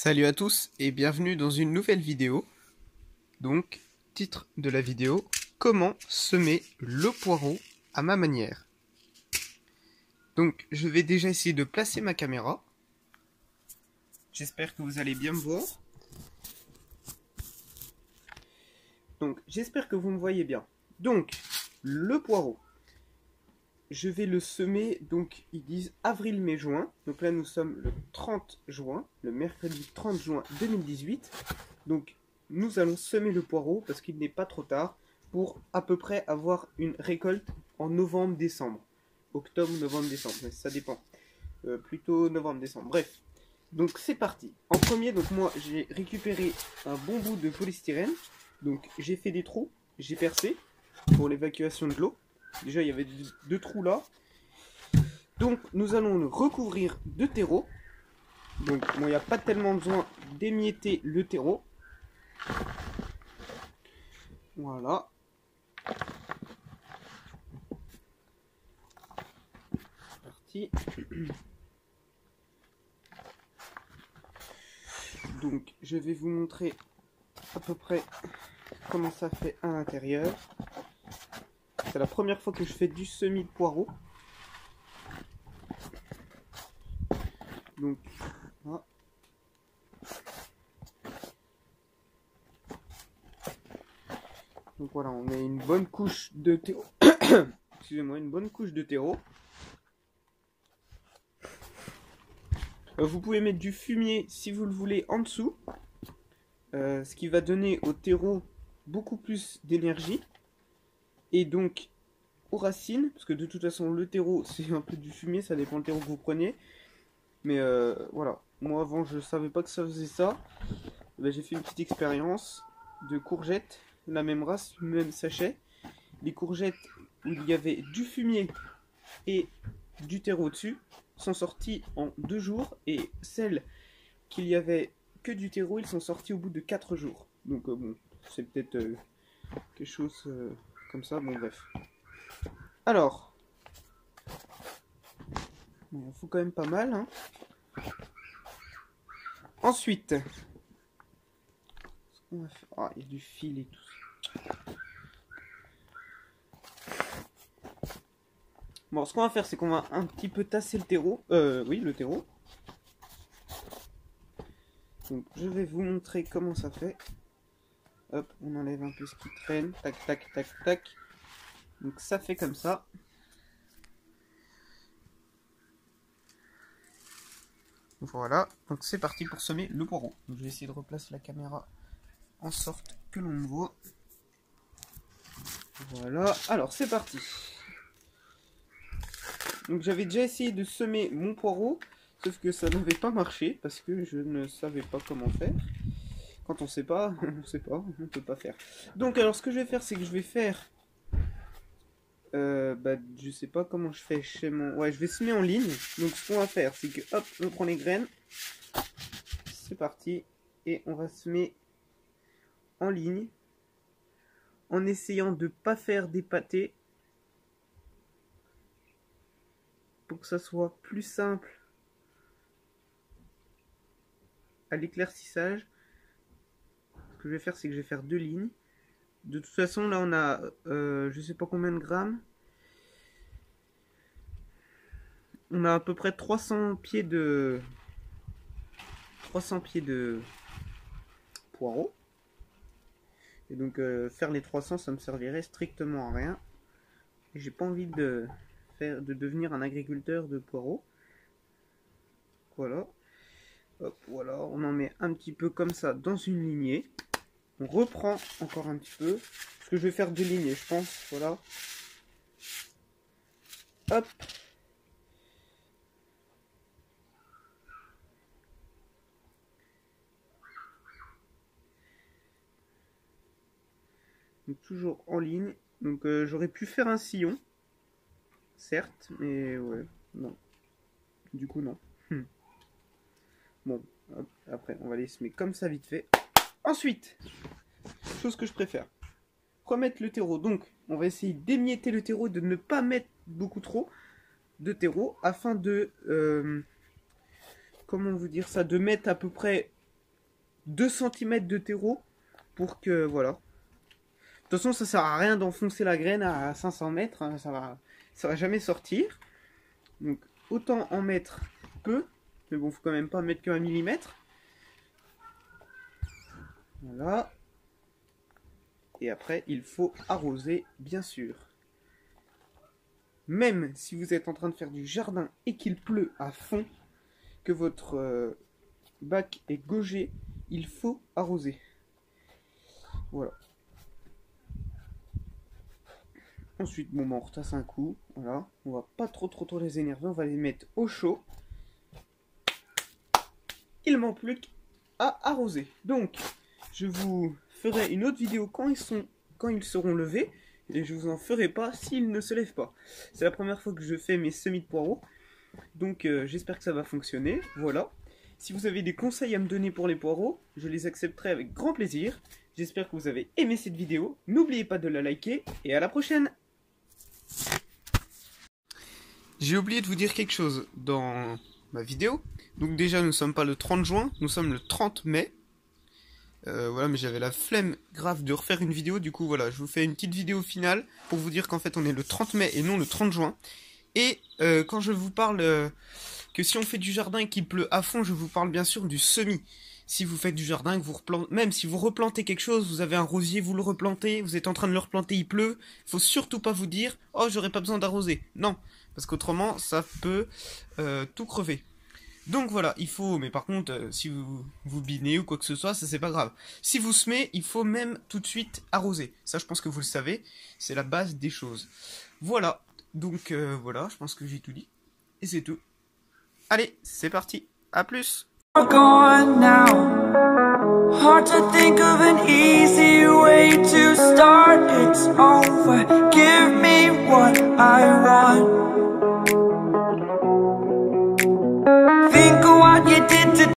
Salut à tous et bienvenue dans une nouvelle vidéo. Donc, titre de la vidéo, comment semer le poireau à ma manière. Donc, je vais déjà essayer de placer ma caméra. J'espère que vous allez bien me voir. Donc, j'espère que vous me voyez bien. Donc, le poireau. Je vais le semer, donc ils disent avril, mai, juin. Donc là, nous sommes le 30 juin, le mercredi 30 juin 2018. Donc, nous allons semer le poireau parce qu'il n'est pas trop tard pour à peu près avoir une récolte en novembre-décembre. Octobre, novembre, décembre, ça dépend. Plutôt novembre-décembre. Bref, donc c'est parti. En premier, donc moi, j'ai récupéré un bon bout de polystyrène. Donc, j'ai fait des trous, j'ai percé pour l'évacuation de l'eau. Déjà, il y avait deux trous là. Donc, nous allons le recouvrir de terreau. Donc, bon, il n'y a pas tellement besoin d'émietter le terreau. Voilà. C'est parti. Donc, je vais vous montrer à peu près comment ça fait à l'intérieur. C'est la première fois que je fais du semis de poireau. Donc, voilà. Donc voilà, on met une bonne couche de terreau. Excusez-moi, une bonne couche de terreau. Vous pouvez mettre du fumier si vous le voulez en dessous. Ce qui va donner au terreau beaucoup plus d'énergie. Et donc aux racines, parce que de toute façon le terreau c'est un peu du fumier, ça dépend du terreau que vous prenez. Mais voilà, moi avant je savais pas que ça faisait ça. Ben, j'ai fait une petite expérience de courgettes, la même race, le même sachet. Les courgettes où il y avait du fumier et du terreau dessus sont sorties en 2 jours. Et celles qu'il y avait que du terreau, ils sont sortis au bout de 4 jours. Donc bon, c'est peut-être quelque chose comme ça, bon bref. Alors, il en faut quand même pas mal, hein. Ensuite, on va faire... Ah, il y a du fil et tout. Bon, ce qu'on va faire, c'est qu'on va un petit peu tasser le terreau. Oui, le terreau. Donc, je vais vous montrer comment ça fait. Hop, on enlève un peu ce qui traîne. Tac, tac, tac, tac. Donc, ça fait comme ça. Voilà, donc c'est parti pour semer le poireau. Donc, je vais essayer de replacer la caméra en sorte que l'on me voit. Voilà, alors c'est parti. Donc j'avais déjà essayé de semer mon poireau, sauf que ça n'avait pas marché parce que je ne savais pas comment faire. Quand on sait pas, on sait pas, on peut pas faire. Donc alors ce que je vais faire, c'est que je vais faire... je sais pas comment je fais chez mon... Ouais, je vais semer en ligne. Donc ce qu'on va faire, c'est que hop, on prend les graines. C'est parti. Et on va semer en ligne. En essayant de pas faire des pâtés. Pour que ça soit plus simple à l'éclaircissage. Ce que je vais faire, c'est que je vais faire 2 lignes. De toute façon, là, on a je sais pas combien de grammes. On a à peu près 300 pieds de poireaux. Et donc, faire les 300, ça me servirait strictement à rien. Et j'ai pas envie de devenir un agriculteur de poireaux. Voilà. Hop, voilà, on en met un petit peu comme ça dans une lignée. On reprend encore un petit peu. Parce que je vais faire 2 lignées, je pense. Voilà. Hop. Donc toujours en ligne. Donc j'aurais pu faire un sillon. Certes, mais ouais, non. Du coup, non. Bon, hop, après, on va les semer comme ça vite fait. Ensuite, chose que je préfère, remettre le terreau. Donc, on va essayer d'émietter le terreau, de ne pas mettre beaucoup trop de terreau, afin de, comment vous dire ça, de mettre à peu près 2 cm de terreau pour que, voilà. De toute façon, ça sert à rien d'enfoncer la graine à 500 mètres, hein, ça va jamais sortir. Donc, autant en mettre peu, mais bon, faut quand même pas mettre que 1 millimètre. Voilà. Et après, il faut arroser, bien sûr. Même si vous êtes en train de faire du jardin et qu'il pleut à fond, que votre bac est gaugé, il faut arroser. Voilà. Ensuite, bon, on retasse un coup. Voilà. On va pas trop les énerver. On va les mettre au chaud. Il manque plus qu'à arroser. Donc, je vous ferai une autre vidéo quand ils seront levés. Et je vous en ferai pas s'ils ne se lèvent pas. C'est la première fois que je fais mes semis de poireaux. Donc, j'espère que ça va fonctionner. Voilà. Si vous avez des conseils à me donner pour les poireaux, je les accepterai avec grand plaisir. J'espère que vous avez aimé cette vidéo. N'oubliez pas de la liker et à la prochaine. J'ai oublié de vous dire quelque chose dans ma vidéo. Donc déjà, nous ne sommes pas le 30 juin, nous sommes le 30 mai. Voilà, mais j'avais la flemme grave de refaire une vidéo. Du coup, voilà, je vous fais une petite vidéo finale pour vous dire qu'en fait, on est le 30 mai et non le 30 juin. Et quand je vous parle que si on fait du jardin et qu'il pleut à fond, je vous parle bien sûr du semis. Si vous faites du jardin et que vous replantez, même si vous replantez quelque chose, vous avez un rosier, vous le replantez, vous êtes en train de le replanter, il pleut, il faut surtout pas vous dire « Oh, j'aurais pas besoin d'arroser ». Non, parce qu'autrement, ça peut tout crever. Donc voilà, il faut, mais par contre, si vous binez ou quoi que ce soit, ça c'est pas grave. Si vous semez, il faut même tout de suite arroser. Ça, je pense que vous le savez, c'est la base des choses. Voilà, donc voilà, je pense que j'ai tout dit. Et c'est tout. Allez, c'est parti, à plus. Gone now. Hard to think of an easy way to start. It's over. Give me what I want. Think of what you did to